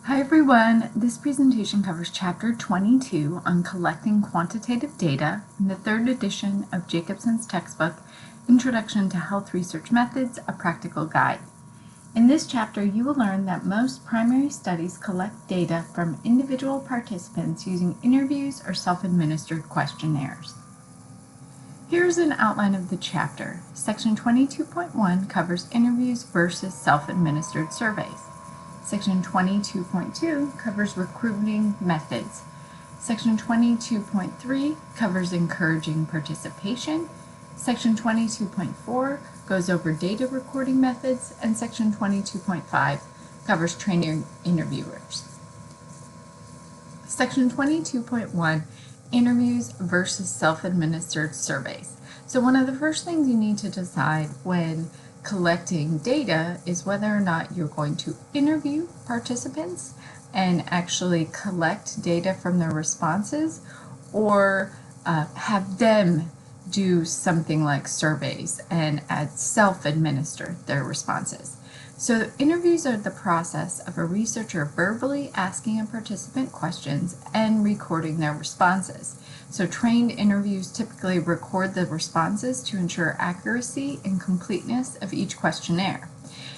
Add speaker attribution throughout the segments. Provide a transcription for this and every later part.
Speaker 1: Hi everyone, this presentation covers Chapter 22 on collecting quantitative data in the third edition of Jacobsen's textbook, Introduction to Health Research Methods, a Practical Guide. In this chapter, you will learn that most primary studies collect data from individual participants using interviews or self-administered questionnaires. Here's an outline of the chapter. Section 22.1 covers interviews versus self-administered surveys. Section 22.2 covers recruiting methods. Section 22.3 covers encouraging participation. Section 22.4 goes over data recording methods, and Section 22.5 covers training interviewers. Section 22.1, interviews versus self-administered surveys. So one of the first things you need to decide when collecting data is whether or not you're going to interview participants and actually collect data from their responses, or have them do something like surveys and self-administer their responses. So interviews are the process of a researcher verbally asking a participant questions and recording their responses. So trained interviews typically record the responses to ensure accuracy and completeness of each questionnaire.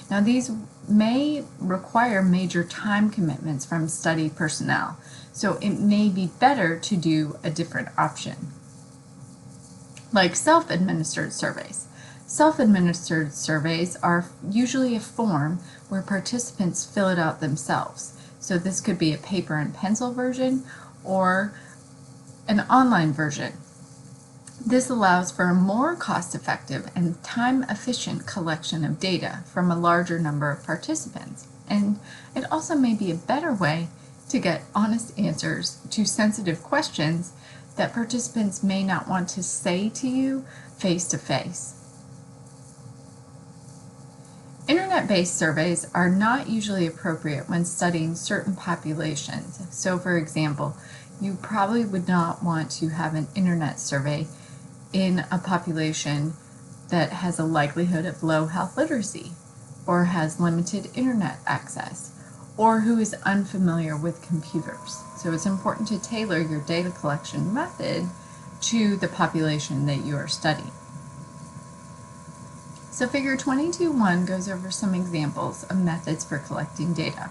Speaker 1: Now these may require major time commitments from study personnel, so it may be better to do a different option, like self-administered surveys. Self-administered surveys are usually a form where participants fill it out themselves. So this could be a paper and pencil version or an online version. This allows for a more cost-effective and time-efficient collection of data from a larger number of participants. And it also may be a better way to get honest answers to sensitive questions that participants may not want to say to you face-to-face. Internet-based surveys are not usually appropriate when studying certain populations. So for example, you probably would not want to have an internet survey in a population that has a likelihood of low health literacy, or has limited internet access, or who is unfamiliar with computers. So it's important to tailor your data collection method to the population that you are studying. So figure 22.1 goes over some examples of methods for collecting data.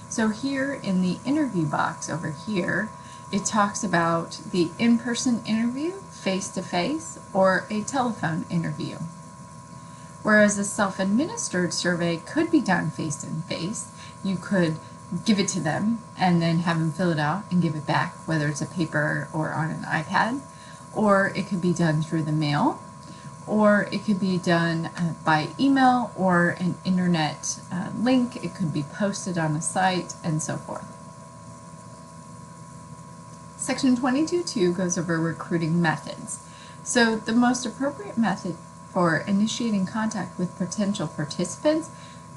Speaker 1: So here in the interview box over here, it talks about the in-person interview, face-to-face, or a telephone interview. Whereas a self-administered survey could be done face-to-face. You could give it to them and then have them fill it out and give it back, whether it's a paper or on an iPad, or it could be done through the mail, or it could be done by email or an internet link. It could be posted on a site and so forth. Section 22.2 goes over recruiting methods. So the most appropriate method for initiating contact with potential participants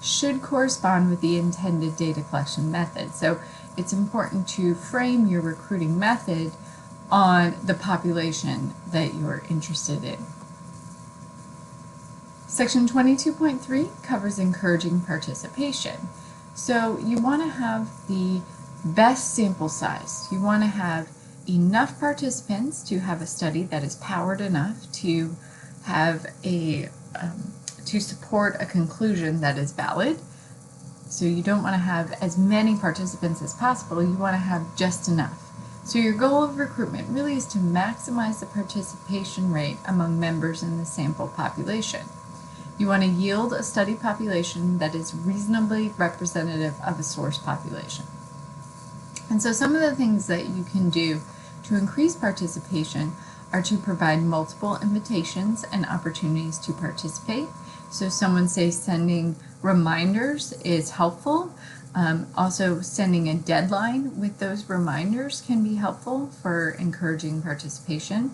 Speaker 1: should correspond with the intended data collection method. So it's important to frame your recruiting method on the population that you're interested in. Section 22.3 covers encouraging participation. So you want to have the best sample size. You want to have enough participants to have a study that is powered enough to have to support a conclusion that is valid. So you don't want to have as many participants as possible. You want to have just enough. So your goal of recruitment really is to maximize the participation rate among members in the sample population. You want to yield a study population that is reasonably representative of a source population. And so some of the things that you can do to increase participation are to provide multiple invitations and opportunities to participate. So someone say sending reminders is helpful. Also sending a deadline with those reminders can be helpful for encouraging participation.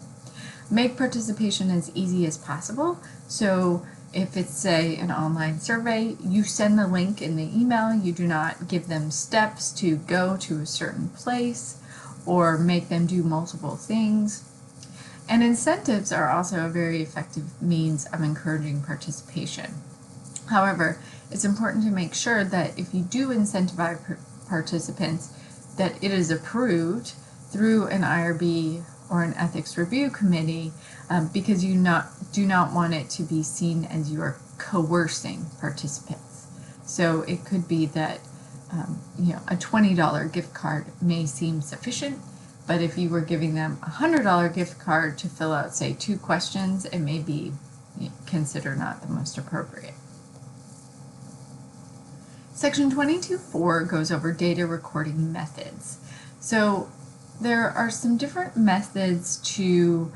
Speaker 1: Make participation as easy as possible. So if it's, say, an online survey, you send the link in the email. You do not give them steps to go to a certain place or make them do multiple things. And incentives are also a very effective means of encouraging participation. However, it's important to make sure that if you do incentivize participants that it is approved through an IRB or an ethics review committee, because you do not want it to be seen as you are coercing participants. So it could be that a $20 gift card may seem sufficient, but if you were giving them a $100 gift card to fill out, say, 2 questions, it may be considered not the most appropriate. Section 22.4 goes over data recording methods. So there are some different methods to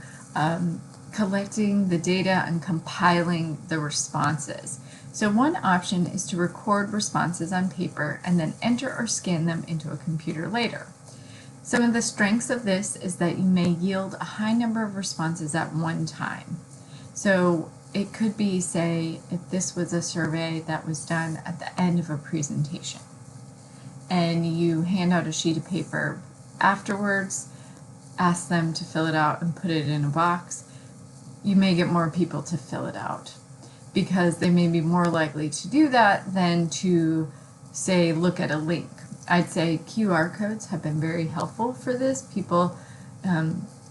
Speaker 1: collecting the data and compiling the responses. So one option is to record responses on paper and then enter or scan them into a computer later. Some of the strengths of this is that you may yield a high number of responses at one time. So it could be, say, if this was a survey that was done at the end of a presentation, and you hand out a sheet of paper afterwards, ask them to fill it out and put it in a box, you may get more people to fill it out because they may be more likely to do that than to, say, look at a link. I'd say QR codes have been very helpful for this. People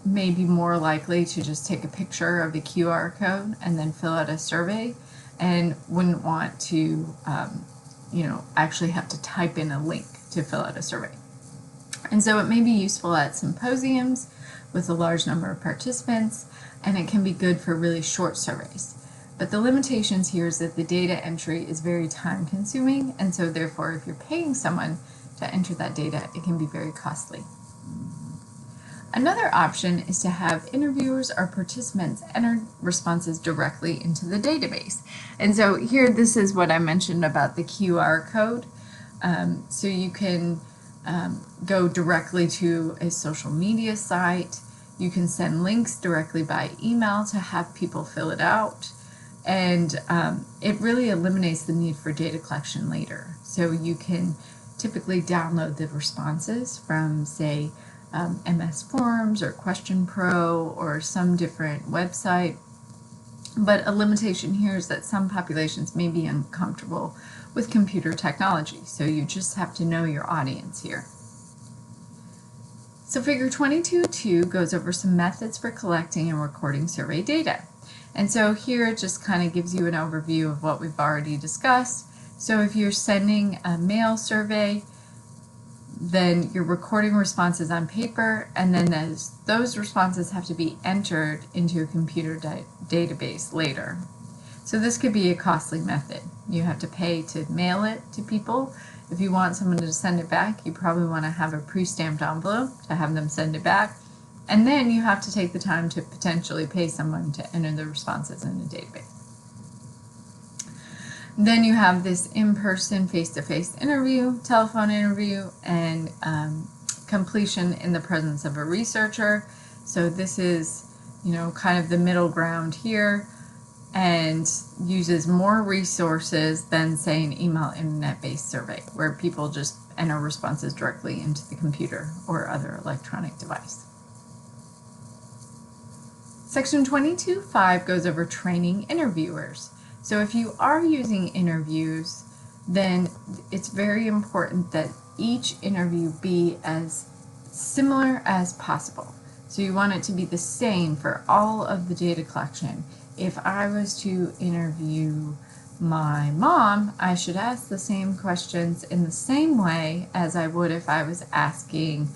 Speaker 1: may be more likely to just take a picture of the QR code and then fill out a survey, and wouldn't want to actually have to type in a link to fill out a survey. And so it may be useful at symposiums with a large number of participants, and it can be good for really short surveys. But the limitations here is that the data entry is very time consuming, and so therefore if you're paying someone to enter that data, it can be very costly. Another option is to have interviewers or participants enter responses directly into the database. And so here, this is what I mentioned about the QR code. So you can go directly to a social media site. You can send links directly by email to have people fill it out. And it really eliminates the need for data collection later. So you can typically download the responses from, say, MS Forms or Question Pro or some different website. But a limitation here is that some populations may be uncomfortable with computer technology, so you just have to know your audience here. So figure 22.2 goes over some methods for collecting and recording survey data. And so here it just kind of gives you an overview of what we've already discussed. So if you're sending a mail survey, then you're recording responses on paper, and then those responses have to be entered into a computer database later. So this could be a costly method. You have to pay to mail it to people. If you want someone to send it back, you probably want to have a pre-stamped envelope to have them send it back. And then you have to take the time to potentially pay someone to enter the responses in a database. Then you have this in-person, face-to-face interview, telephone interview, and completion in the presence of a researcher. So this is, kind of the middle ground here, and uses more resources than, say, an email internet-based survey, where people just enter responses directly into the computer or other electronic device. Section 22.5 goes over training interviewers. So if you are using interviews, then it's very important that each interview be as similar as possible. So you want it to be the same for all of the data collection. If I was to interview my mom, I should ask the same questions in the same way as I would if I was asking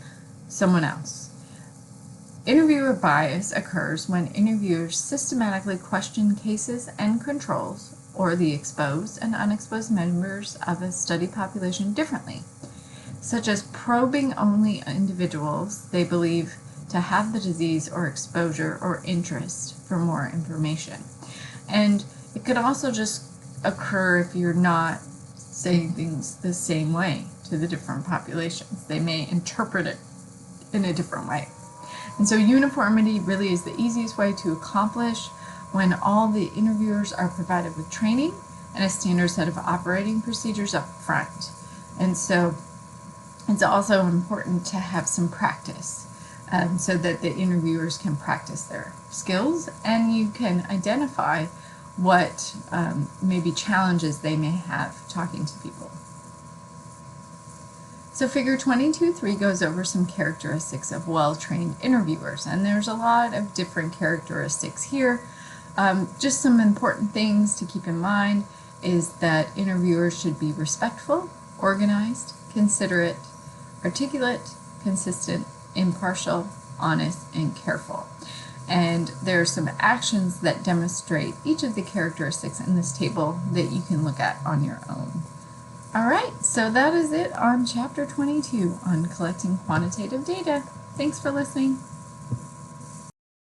Speaker 1: someone else. Interviewer bias occurs when interviewers systematically question cases and controls, or the exposed and unexposed members of a study population differently, such as probing only individuals they believe to have the disease or exposure or interest for more information. And it could also just occur if you're not saying things the same way to the different populations. They may interpret it in a different way. And so uniformity really is the easiest way to accomplish when all the interviewers are provided with training and a standard set of operating procedures up front. And so it's also important to have some practice so that the interviewers can practice their skills, and you can identify what maybe challenges they may have talking to people. So figure 22.3 goes over some characteristics of well-trained interviewers, and there's a lot of different characteristics here. Just some important things to keep in mind is that interviewers should be respectful, organized, considerate, articulate, consistent, impartial, honest, and careful. And there are some actions that demonstrate each of the characteristics in this table that you can look at on your own. Alright, so that is it on Chapter 22 on collecting quantitative data. Thanks for listening.